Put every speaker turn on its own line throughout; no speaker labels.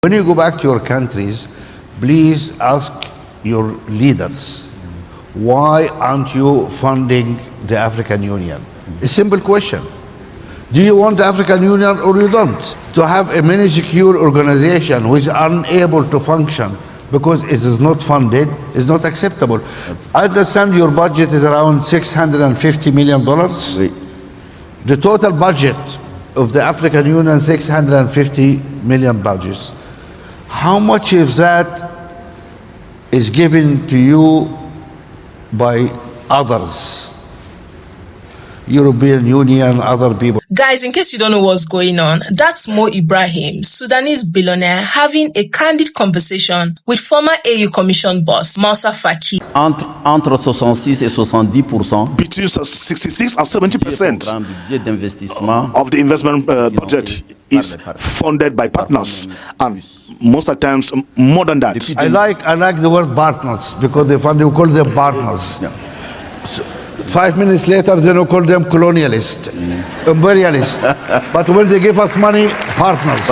When you go back to your countries, please ask your leaders, why aren't you funding the African Union? A simple question. Do you want the African Union or you don't? To have a minuscule organization which is unable to function because it is not funded is not acceptable. I understand your budget is around $650 million.
Oui.
The total budget of the African Union, 650 million budgets. How much of that is given to you by others? European Union, other people.
Guys, in case you don't know what's going on, that's Mo Ibrahim, Sudanese billionaire, having a candid conversation with former AU Commission boss, Moussa Faki.
Entre 66 et 70%.
Between 66 and 70%
budget d'investissement
of the investment budget is funded by partners, and most of the times more than that.
I like the word partners because they call them partners.
Yeah.
So, 5 minutes later, they don't call them colonialists, imperialists. But when they give us money, partners.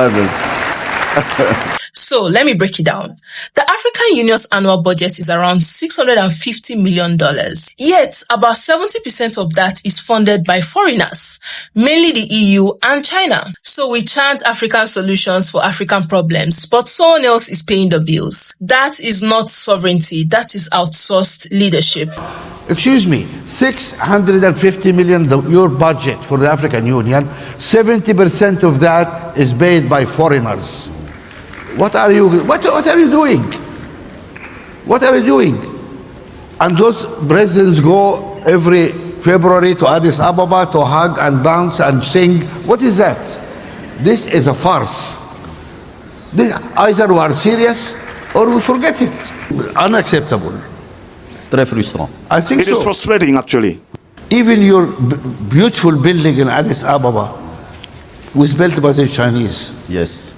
So let me break it down. The African Union's annual budget is around $650 million. Yet, about 70% of that is funded by foreigners, mainly the EU and China. So we chant African solutions for African problems, but someone else is paying the bills. That is not sovereignty. That is outsourced leadership.
Excuse me, 650 million, your budget for the African Union, 70% of that is paid by foreigners. What are you doing? What are you doing? And those presidents go every February to Addis Ababa to hug and dance and sing. What is that? This is a farce. Either we are serious or we forget it. Unacceptable.
Très frustrant.
I think
It is frustrating, actually.
Even your beautiful building in Addis Ababa was built by the Chinese.
Yes.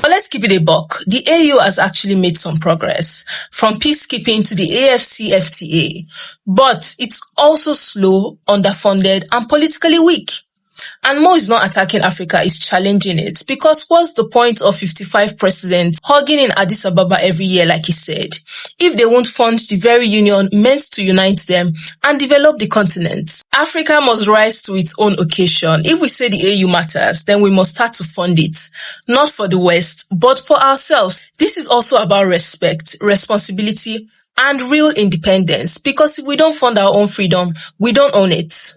But let's keep it a buck. The AU has actually made some progress, from peacekeeping to the AFCFTA. But it's also slow, underfunded, and politically weak. And Mo is not attacking Africa, he's challenging it. Because what's the point of 55 presidents hugging in Addis Ababa every year, like he said, if they won't fund the very union meant to unite them and develop the continent? Africa must rise to its own occasion. If we say the AU matters, then we must start to fund it. Not for the West, but for ourselves. This is also about respect, responsibility, and real independence. Because if we don't fund our own freedom, we don't own it.